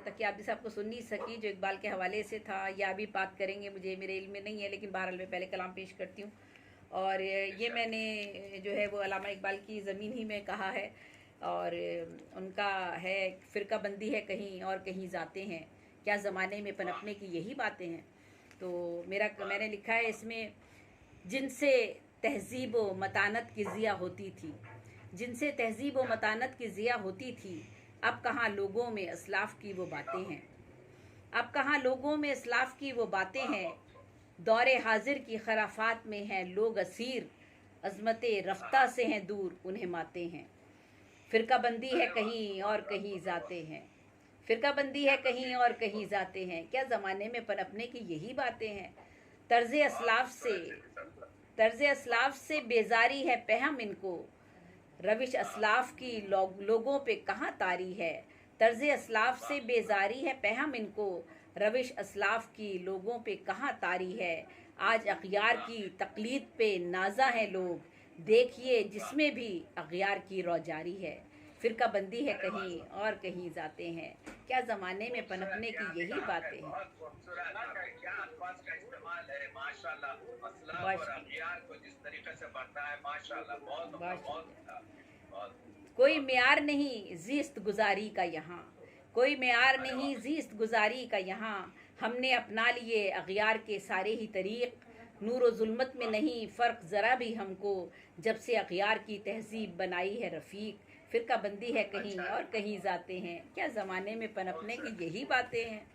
तकियाबी साहब को सुन नहीं सकी, जो इकबाल के हवाले से था। या भी बात करेंगे, मुझे मेरे इल्म में नहीं है, लेकिन बहरहाल मैं पहले कलाम पेश करती हूँ। और ये मैंने जो है वो अल्लामा इकबाल की ज़मीन ही में कहा है। और उनका है फ़िरका बंदी है कहीं और कहीं जाते हैं, क्या ज़माने में पनपने की यही बातें हैं। तो मैंने लिखा है इसमें, जिनसे तहज़ीब व मतानत की ज़िया होती थी, जिनसे तहज़ीब व मतानत की ज़िया होती थी, अब कहाँ लोगों में असलाफ़ की वो बातें हैं। अब कहाँ लोगों में असलाफ़ की वो बातें हैं। दौरे हाजिर की खराफात में हैं लोग असीर, अज़मत रफ्ता से हैं दूर उन्हें माते हैं। फ़िरका बंदी है कहीं और कहीं जाते हैं, फ़िरका बंदी है कहीं और कहीं जाते हैं, क्या ज़माने में पनपने की यही बातें हैं। तर्ज़ असलाफ़ से बेजारी है पहम इनको, रविश असलाफ़ की लोगों पे कहाँ तारी है। तर्ज़ असलाफ़ से बेजारी है पहम इनको, रविश असलाफ़ की लोगों पे कहाँ तारी है। आज अख़यार की तक़लीद पे नाज़ा हैं लोग, देखिए जिसमें भी अख़यार की रौजारी है। फ़िरका बंदी है कहीं और कहीं जाते हैं, क्या ज़माने में पनपने की यही बातें हैं। कोई मेयार नहीं ज़ीस्त गुज़ारी का यहाँ, कोई मेयार नहीं ज़ीस्त गुज़ारी का यहाँ। हमने अपना लिए अग़यार के सारे ही तरीक़, नूर व ज़ुल्मत में नहीं फ़र्क ज़रा भी हमको, जब से अग़यार की तहज़ीब बनाई है रफ़ीक। फ़िरका बंदी है कहीं और कहीं जाते हैं, क्या ज़माने में पनपने की यही बातें हैं।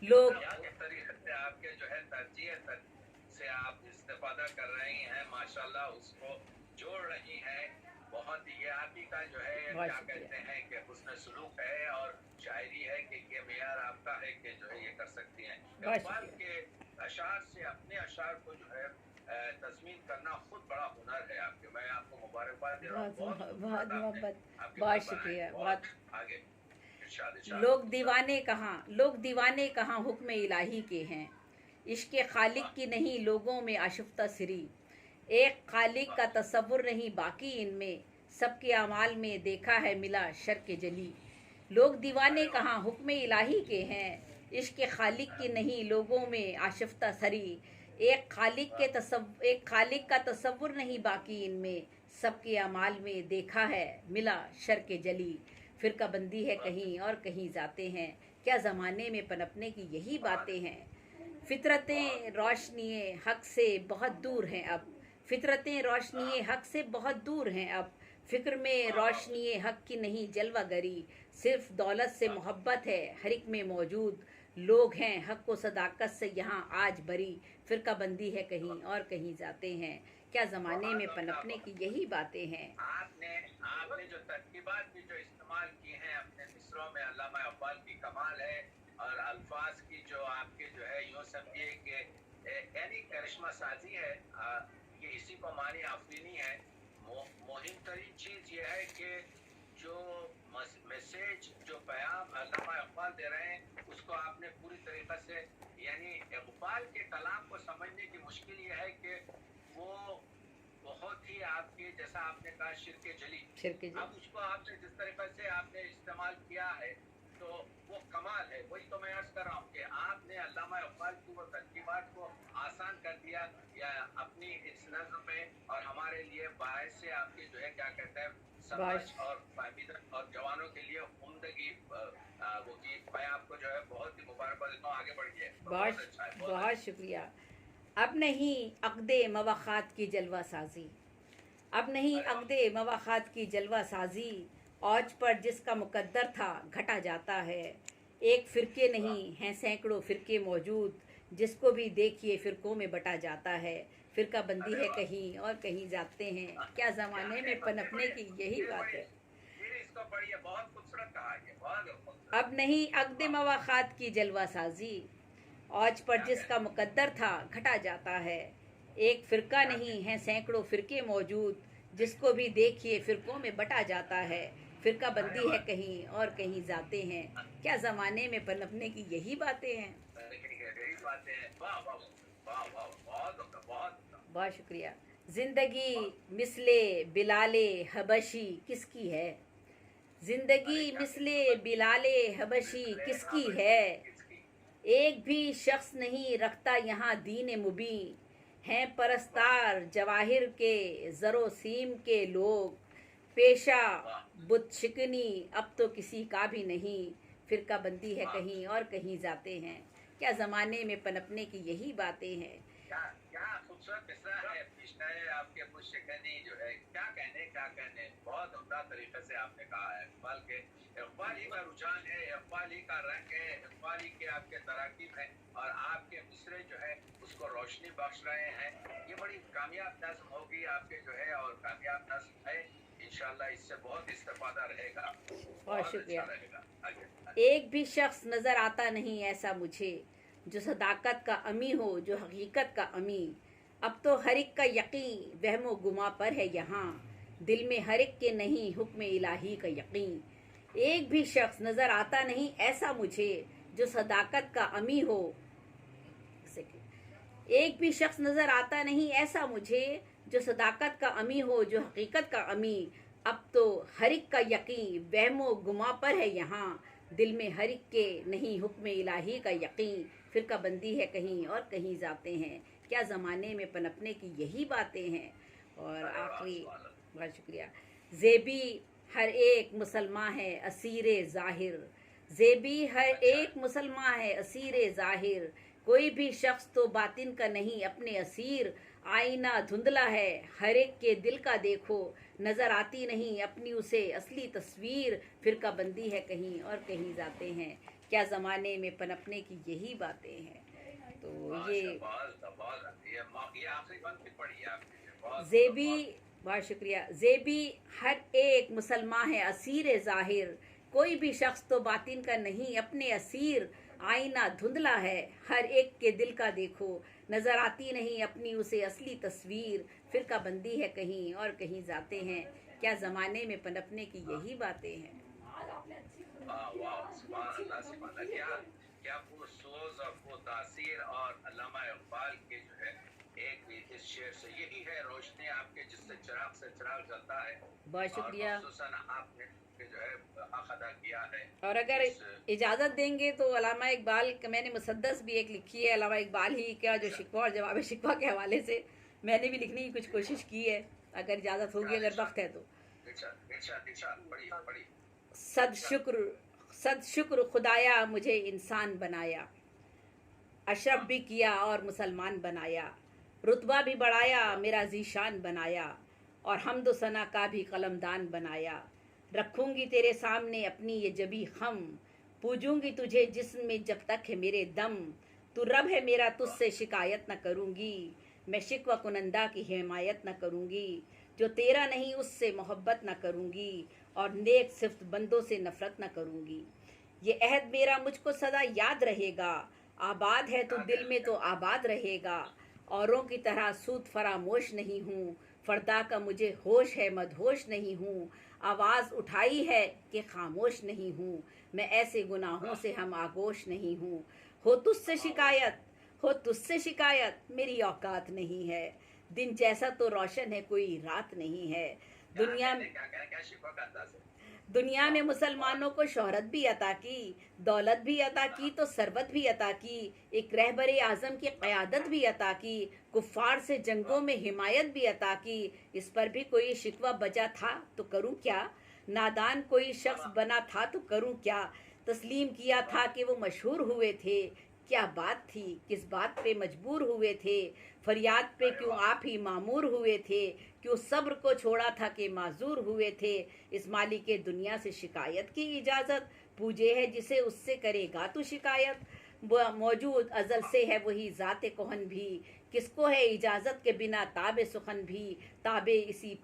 लोग आपके जो है तरजीह से आप इस्तेफादा कर रही हैं, माशाल्लाह उसको जोड़ रही हैं। बहुत ही आप ही का जो है क्या कहते हैं कि हुस्न सलूक है और शायरी है कि ये मेयार आपका है कि जो है ये कर सकती हैं। इकबाल के अशार से अपने अशार को जो है तस्मीन करना खुद बड़ा हुनर है आपके। मैं आपको मुबारकबाद दे रहा हूँ। बहुत मोहब्बत, बहुत शुक्रिया। बहुत आगे लोग दीवाने कहाँ हुक्म इलाही के हैं, इश्क़ खालिक की नहीं लोगों में आशिफ्ता सिरी। एक खालिक का तसव्वुर नहीं बाकी इनमें, सबके अमाल में देखा है मिला शर के जली। लोग दीवाने कहाँ हुक्म इलाही के हैं, इश्क़ खालिक की नहीं लोगों में आशिफ्ता सरी। एक खालिक का तसव्वुर नहीं बाकी इनमें, सबके अमाल में देखा है मिला शर के जली। फ़िरका बंदी है कहीं और कहीं जाते हैं, क्या ज़माने में पनपने की यही बातें हैं। फ़ितरतें रोशनी हक़ से बहुत दूर हैं अब, फ़ितरतें रोशनी हक़ से बहुत दूर हैं अब। फ़िक्र में रोशनी हक़ की नहीं जलवागरी, सिर्फ़ दौलत से मोहब्बत है हर एक में मौजूद। लोग हैं हक़ व सदाकत से यहाँ आज बरी, फ़िरका बंदी है कहीं और कहीं जाते हैं, क्या ज़माने में पनपने की यही बातें हैं। आपने जो तरकीबात भी जो इस्तेमाल की हैं अपने मिसरों में, अल्लामा इकबाल की कमाल है। और अल्फाज की जो आपके जो है यूँ समझिए कि यानी करिश्मा साजी है। ये इसी को मानी आफरीनी है। मुहिम तरीन चीज़ ये है कि जो मैसेज जो पैगाम अल्लामा इकबाल दे रहे हैं उसको आपने पूरी तरीक़े से, यानी इकबाल के कलाम को समझने की मुश्किल ये है कि वो बहुत ही आपके जैसा आपने कहा शिरके जली, अब उसको आपने जिस तरीके से आपने इस्तेमाल किया है तो वो कमाल है। वही तो मैं अर्ज कर रहा हूँ कि आपने अल्लामा इकबाल की वो तरकीबात को आसान कर दिया या अपनी इस नज़्म में, और हमारे लिए बायस से आपके जो है क्या कहते हैं समाज और फायदा और जवानों के लिए उम्दगी वो की। मैं आपको जो है बहुत ही मुबारकबाद देता हूँ, आगे बढ़िए। बहुत अच्छा है, बहुत शुक्रिया। अब नहीं अक़दे मवाख़ात की जलवा साजी, अब नहीं अक़दे मवाख़ात की जलवा साजी, औज पर जिसका मुक़द्दर था घटा जाता है। एक फ़िरके नहीं हैं सैकड़ों फ़िरके मौजूद, जिसको भी देखिए फ़िरकों में बटा जाता है। फ़िरका बंदी है कहीं और कहीं जाते हैं, क्या ज़माने में पनपने की यही बात है। अब नहीं अक़दे मवाख़ात की जलवा साजी, औज पर जिसका मुक़द्दर था घटा जाता है। एक फ़िरका नहीं हैं सैकड़ों फ़िरके मौजूद, जिसको भी देखिए फ़िरकों में बटा जाता है। फ़िरका बंदी है कहीं और कहीं जाते हैं, क्या ज़माने में पनपने की यही बातें हैं। बहुत शुक्रिया। ज़िंदगी मिसले बिलाले हबशी किसकी है, जिंदगी मिसले बिलाले हबशी किसकी है, एक भी शख्स नहीं रखता यहाँ दीन मुबी, हैं परस्तार जवाहिर के ज़रो सीम के लोग, पेशा बुत शिकनी अब तो किसी का भी नहीं, फिरका बंदी है कहीं और कहीं जाते हैं। क्या ज़माने में पनपने की यही बातें हैं। क्या खूबसूरत मिसरा है, पिछला है आपके मुश्किनी जो है, क्या कहने, बहुत उम्दा तरीके से आपने कहा है। इकबाल के इकबाली का रुझान है, इकबाली का रंग है, इकबाली के आपके तराकीब है और आपके मिसरे जो है उसको रोशनी बख्श रहे हैं। ये बड़ी कामयाब नज़्म होगी आपके जो है और कामयाब नज़्म है, इंशाल्लाह इससे बहुत इस्तेफादा रहेगा, बहुत शुक्रिया। अच्छा रहेगा। एक भी शख्स नज़र आता नहीं ऐसा मुझे, जो सदाकत का अमी हो, जो हकीकत का अमी, अब तो हर एक का यकीन वहमो गुमा पर है यहाँ, दिल में हर एक के नहीं हुक्म इलाही का यकीन। एक भी शख्स नज़र आता नहीं ऐसा मुझे, जो सदाकत का अमी हो, एक भी शख्स नज़र आता नहीं ऐसा मुझे, जो सदाकत का अमी हो, जो हकीकत का अमी, अब तो हर एक का यकीन वहमो गुमा पर है यहाँ, दिल में हर एक के नहीं हुक्म इलाही का यकीन, फिरका बंदी है कहीं और कहीं जाते हैं। क्या ज़माने में पनपने की यही बातें हैं। और आखिरी, बहुत शुक्रिया। ज़ेबी हर एक मुसलमान है असीर ज़ाहिर, ज़ेबी हर एक मुसलमान है असीर ज़ाहिर, कोई भी शख्स तो बातिन का नहीं अपने असीर, आईना धुंधला है हर एक के दिल का देखो, नज़र आती नहीं अपनी उसे असली तस्वीर, फिरका बंदी है कहीं और कहीं जाते हैं। क्या ज़माने में पनपने की यही बातें हैं। तो ये ज़ेबी, बहुत शुक्रिया। ज़ेबी हर एक मुसलमान है असीर ज़ाहिर, कोई भी शख्स तो बातिन का नहीं अपने असीर, आईना धुंधला है हर एक के दिल का देखो, नज़र आती नहीं अपनी उसे असली तस्वीर, फिरका बंदी है कहीं और कहीं जाते हैं। क्या ज़माने में पनपने की यही बातें हैं। क्या वो सोच और वो तासीर और अल्लामा इकबाल के जो है एक भी इस शेर से यही है रोशनी आपके जिससे चिराग से चिराग जलता है। बहुत शुक्रिया। आपने जो है हक अदा किया है। और अगर इजाज़त देंगे तो अल्लामा इकबाल मैंने मुसद्दस भी एक लिखी है, अल्लामा इकबाल ही का जो शिकवा और जवाब शिकवा के हवाले से मैंने भी लिखने की कुछ कोशिश की है, अगर इजाज़त होगी, अगर वक्त है तो। सद शुक्र खुदाया मुझे इंसान बनाया, अशरफ भी किया और मुसलमान बनाया, रुतबा भी बढ़ाया मेरा ज़ीशान बनाया, और हम्द सना का भी कलमदान बनाया, रखूँगी तेरे सामने अपनी ये जबी खम, पूजूँगी तुझे जिस्म में जब तक है मेरे दम, तू रब है मेरा तुझसे शिकायत न करूँगी, मैं शिकवा कुनंदा की हिमायत न करूँगी, जो तेरा नहीं उससे मोहब्बत न करूँगी, और नेक सिफ्त बंदों से नफ़रत न करूँगी। ये अहद मेरा मुझको सदा याद रहेगा, आबाद है तो दिल में तो आबाद रहेगा, औरों की तरह सूद फरामोश नहीं हूँ, फर्दा का मुझे होश है मदहोश नहीं हूँ, आवाज़ उठाई है कि खामोश नहीं हूँ, मैं ऐसे गुनाहों से हम आगोश नहीं हूँ, हो तुझसे शिकायत मेरी औकात नहीं है, दिन जैसा तो रोशन है कोई रात नहीं है। दुनिया में मुसलमानों को शोहरत भी अता की, दौलत भी अता की तो सरबत भी अता की, एक रहबर आज़म की क़यादत भी अता की, कुफ़ार से जंगों में हिमायत भी अता की, इस पर भी कोई शिकवा बजा था तो करूं क्या, नादान कोई शख्स बना था तो करूं क्या, तस्लीम किया था कि वो मशहूर हुए थे, क्या बात थी किस बात पे मजबूर हुए थे, फरियाद पे क्यों आप ही मामूर हुए थे, क्यों सब्र को छोड़ा था कि माजूर हुए थे, इस मालिक के दुनिया से शिकायत की इजाज़त, पूजे है जिसे उससे करेगा तू शिकायत, मौजूद अज़ल से है वही ज़ाते कोहन भी, किसको है इजाज़त के बिना ताबे सुखन भी, ताबे इसी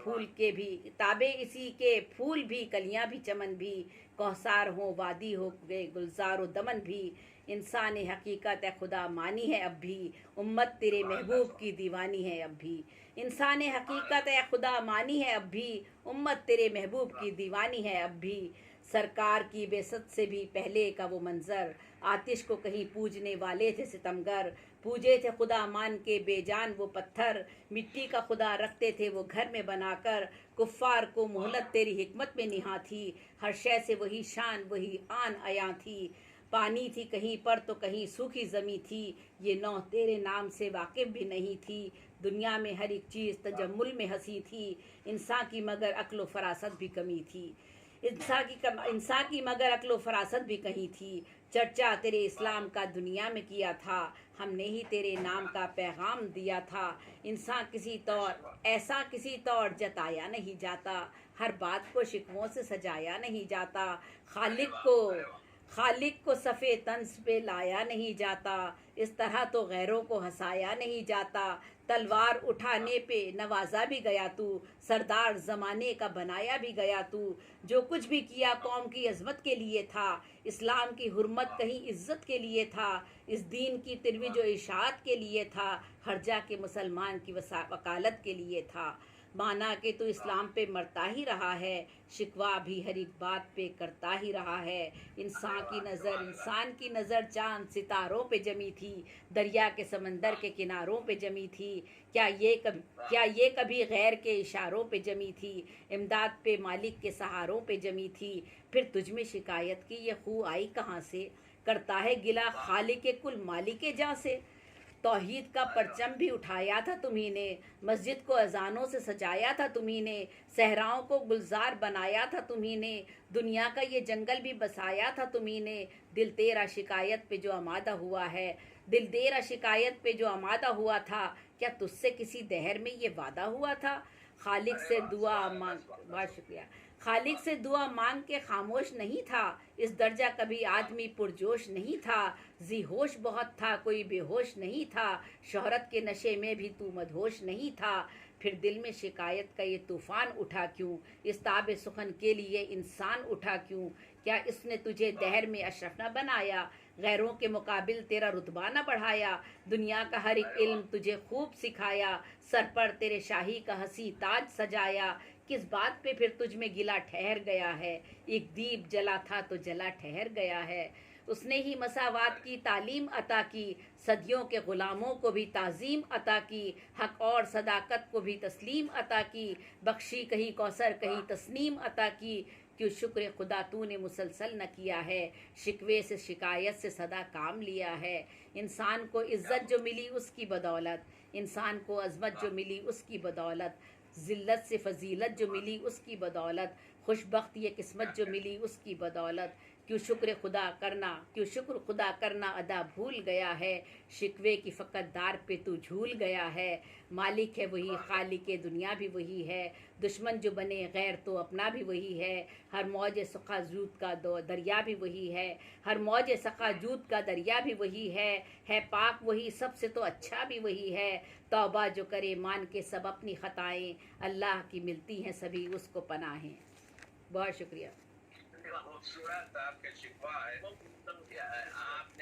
के फूल भी कलियां भी चमन भी, कौसार हो वादी हो गए गुलजार दमन भी, इंसान हकीकत है खुदा मानी है अब भी, उम्मत तेरे महबूब की दीवानी है अब भी, इंसान हकीकत है खुदा मानी है अब भी, उम्मत तेरे महबूब की दीवानी है अब भी, सरकार की बेसत से भी पहले का वो मंजर, आतिश को कहीं पूजने वाले थे सितमगर, पूजे थे खुदा मान के बेजान वो पत्थर, मिट्टी का खुदा रखते थे वो घर में बनाकर, कुफ्फार को मोहलत तेरी हिकमत में निहा थी, हर शय से वही शान वही आन अया थी, पानी थी कहीं पर तो कहीं सूखी ज़मी थी, ये नौ तेरे नाम से वाकिफ़ भी नहीं थी, दुनिया में हर एक चीज़ तजम्मुल में हंसी थी, इंसान की मगर अक्ल फरासत भी कमी थी, इंसान की मगर अक्ल फरासत भी कहीं थी, चर्चा तेरे इस्लाम का दुनिया में किया था, हमने ही तेरे नाम का पैगाम दिया था, इंसान किसी तौर जताया नहीं जाता, हर बात को शिकवों से सजाया नहीं जाता, खालिक को सफ़े तंज पे लाया नहीं जाता, इस तरह तो गैरों को हंसाया नहीं जाता, तलवार उठाने पे नवाजा भी गया तू, सरदार ज़माने का बनाया भी गया तू, जो कुछ भी किया कौम की अज़मत के लिए था, इस्लाम की हुर्मत कहीं इज़्ज़त के लिए था, इस दीन की तिरविज व इशाअत के लिए था, हर जा के मुसलमान की वकालत के लिए था, माना कि तो इस्लाम पे मरता ही रहा है, शिकवा भी हर एक बात पे करता ही रहा है, इंसान की नज़र चांद सितारों पे जमी थी, दरिया के समंदर के किनारों पे जमी थी, क्या ये कभी गैर के इशारों पे जमी थी, इमदाद पे मालिक के सहारों पे जमी थी, फिर तुझ में शिकायत की ये खू आई कहाँ से, करता है गिला खालिक कुल मालिक जां से, तौहीद का परचम भी उठाया था तुम्ही ने, मस्जिद को अजानों से सजाया था तुम्ही ने, सहराओं को गुलजार बनाया था तुम्ही ने, दुनिया का ये जंगल भी बसाया था तुम्ही ने, दिल तेरा शिकायत पे जो आमादा हुआ था, क्या तुझसे किसी दहर में ये वादा हुआ था, खालिक से दुआ मांग के खामोश नहीं था, इस दर्जा कभी आदमी पुरजोश नहीं था, जी होश बहुत था कोई बेहोश नहीं था, शोहरत के नशे में भी तू मदहोश नहीं था, फिर दिल में शिकायत का ये तूफ़ान उठा क्यों, इस ताबे सुखन के लिए इंसान उठा क्यों, क्या इसने तुझे दहर में अशरफ न बनाया, गैरों के मुकाबिल तेरा रुतबा न बढ़ाया, दुनिया का हर एक इल्म तुझे खूब सिखाया, सर पर तेरे शाही का हंसी ताज सजाया, किस बात पे फिर तुझ में गिला ठहर गया है, एक दीप जला था तो जला ठहर गया है, उसने ही मसावात की तालीम अता की, सदियों के ग़ुलामों को भी ताज़ीम अता की, हक और सदाकत को भी तस्लीम अता की, बख्शी कहीं कौसर कहीं तस्नीम अता की, क्यों शुक्र खुदा तूने मुसलसल न किया है, शिकवे से शिकायत से सदा काम लिया है, इंसान को इज़्ज़त जो मिली उसकी बदौलत, इंसान को अज़मत जो मिली उसकी बदौलत, ज़िल्लत से फजीलत जो मिली उसकी बदौलत, खुशबख्त ये किस्मत जो मिली उसकी बदौलत, क्यों शुक्र खुदा करना अदा भूल गया है, शिकवे की फ़कतदार पे तू झूल गया है, मालिक है वही खालिक दुनिया भी वही है, दुश्मन जो बने गैर तो अपना भी वही है, हर मौज सखा जूद का दरिया भी वही है, हर मौज सखा जूद का दरिया भी वही है पाक वही सबसे तो अच्छा भी वही है, तौबा जो करे मान के सब अपनी ख़ताएँ, अल्लाह की मिलती हैं सभी उसको पनाहें। बहुत शुक्रिया। खूबसूरत आपके शिकवा है।